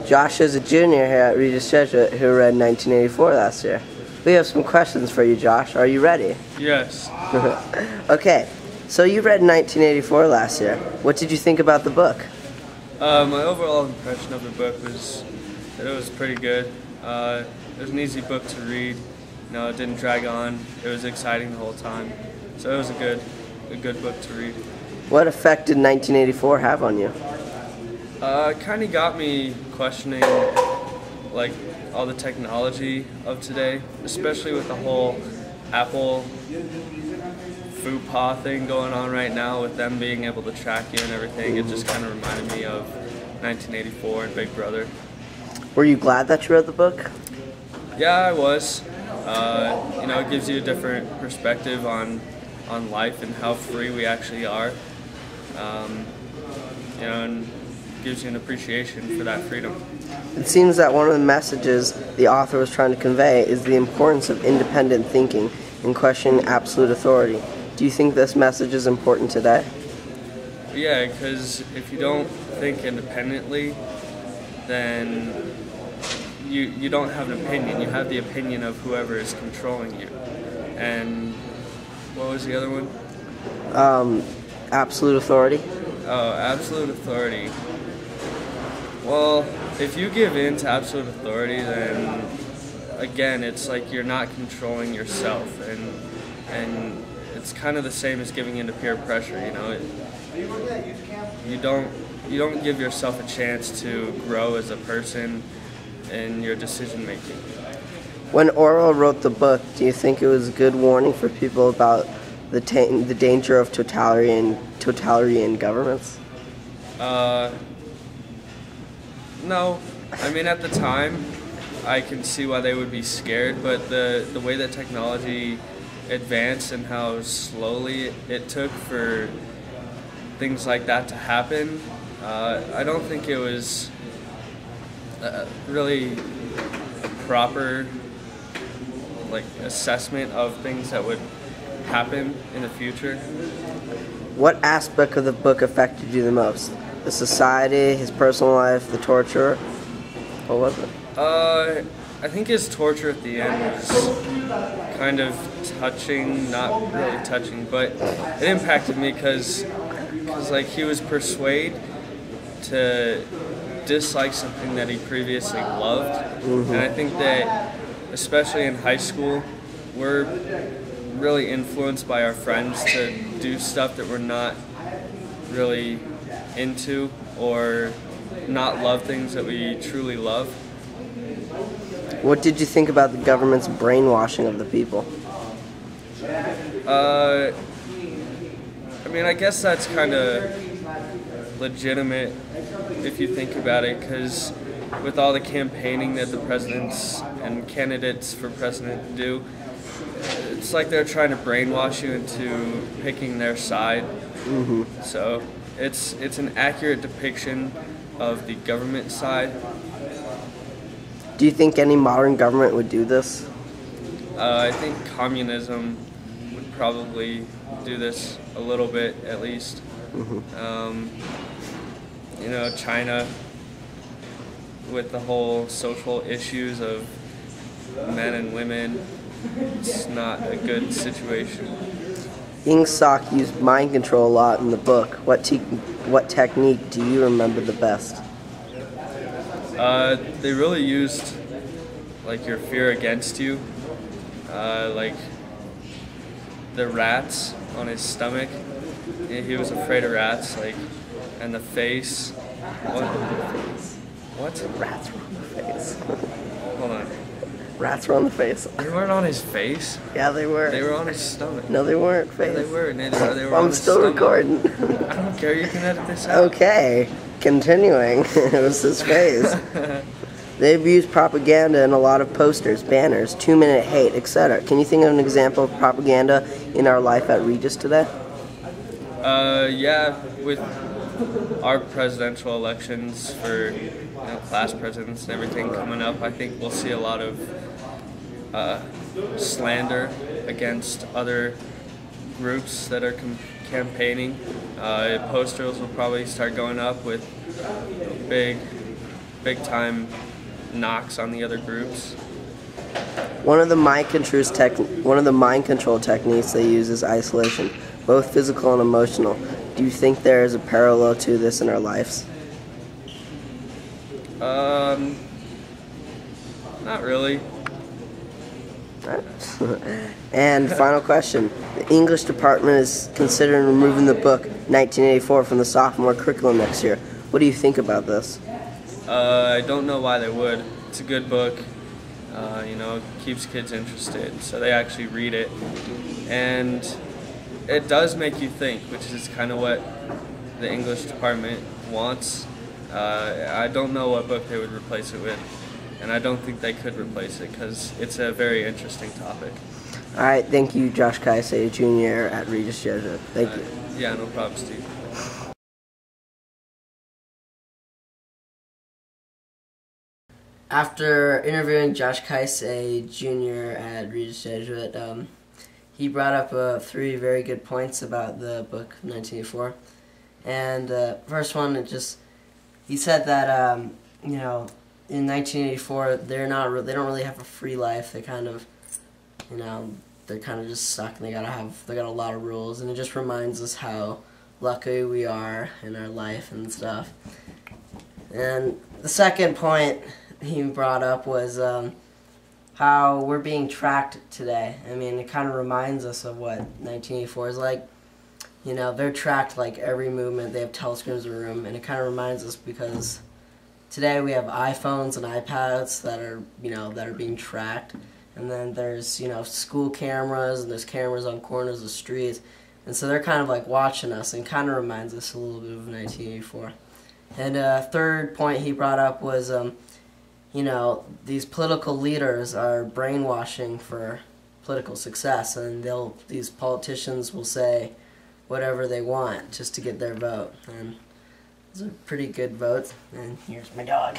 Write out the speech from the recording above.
Josh is a junior here at Regis Jesuit who read 1984 last year. We have some questions for you, Josh. Are you ready? Yes. Okay, so you read 1984 last year. What did you think about the book? My overall impression of the book was that it was pretty good. It was an easy book to read. It didn't drag on. It was exciting the whole time. So it was a good book to read. What effect did 1984 have on you? It kind of got me questioning, like, all the technology of today, especially with the whole Apple faux thing going on right now with them being able to track you and everything. It just kind of reminded me of 1984 and Big Brother. Were you glad that you read the book? Yeah, I was. It gives you a different perspective on life and how free we actually are. And gives you an appreciation for that freedom. It seems that one of the messages the author was trying to convey is the importance of independent thinking and questioning absolute authority. Do you think this message is important today? Yeah, because if you don't think independently, then you don't have an opinion. You have the opinion of whoever is controlling you. And what was the other one? Absolute authority. Oh, absolute authority. Well, if you give in to absolute authority, then again, it's like you're not controlling yourself, and it's kind of the same as giving in to peer pressure. You don't give yourself a chance to grow as a person in your decision making. When Orwell wrote the book, do you think it was a good warning for people about the danger of totalitarian governments? No. I mean, at the time, I can see why they would be scared, but the way that technology advanced and how slowly it took for things like that to happen, I don't think it was really a proper assessment of things that would happen in the future. What aspect of the book affected you the most? The society, his personal life, the torture? What was it? I think his torture at the end was kind of touching, not really touching, but it impacted me because he was persuaded to dislike something that he previously loved. Mm-hmm. And I think that, especially in high school, we're really influenced by our friends to do stuff that we're not really into or not love things that we truly love. What did you think about the government's brainwashing of the people? I guess that's kind of legitimate if you think about it, because with all the campaigning that the presidents and candidates for president do, it's like they're trying to brainwash you into picking their side. Mm-hmm. So it's an accurate depiction of the government side. Do you think any modern government would do this? I think communism would probably do this a little bit, at least. Mm-hmm. China, with the whole social issues of men and women, it's not a good situation. Ingsoc used mind control a lot in the book. What technique do you remember the best? They really used your fear against you, like the rats on his stomach. He was afraid of rats, and the face. What? Rats were on the face. Hold on. Rats were on the face. They weren't on his face. Yeah, they were. They were on his stomach. No, they weren't. Face. Yeah, they were. They were I'm still recording. I don't care. You can edit this out. Okay. Continuing. It was his face. They've used propaganda in a lot of posters, banners, 2-minute hate, etc. Can you think of an example of propaganda in our life at Regis today? Yeah, with our presidential elections for class presidents and everything coming up, I think we'll see a lot of slander against other groups that are campaigning. Posters will probably start going up with big big time knocks on the other groups. One of the mind control techniques they use is isolation, both physical and emotional. Do you think there is a parallel to this in our lives? Not really. And final question. The English department is considering removing the book 1984 from the sophomore curriculum next year. What do you think about this? I don't know why they would. It's a good book. Keeps kids interested, so they actually read it. And it does make you think, which is kind of what the English department wants. I don't know what book they would replace it with, and I don't think they could replace it because it's a very interesting topic. All right, thank you, Josh Kaisei, Jr. at Regis Jesuit. Thank you. Yeah, no problem, Steve. After interviewing Josh Kaisei, Jr. at Regis Jesuit, he brought up 3 very good points about the book 1984. And first one, he said that in 1984 they don't really have a free life. They kind of they're kind of just stuck, and they got a lot of rules, and it just reminds us how lucky we are in our life and stuff. And the second point he brought up was how we're being tracked today. I mean, it kind of reminds us of what 1984 is like. They're tracked like every movement. They have telescopes in the room, and it kind of reminds us because today we have iPhones and iPads that are being tracked, and then there's school cameras, and there's cameras on corners of streets, and so they're kind of like watching us, and kind of reminds us a little bit of 1984. And third point he brought up was these political leaders are brainwashing for political success, and these politicians will say whatever they want just to get their vote. And those are pretty good votes. And here's my dog.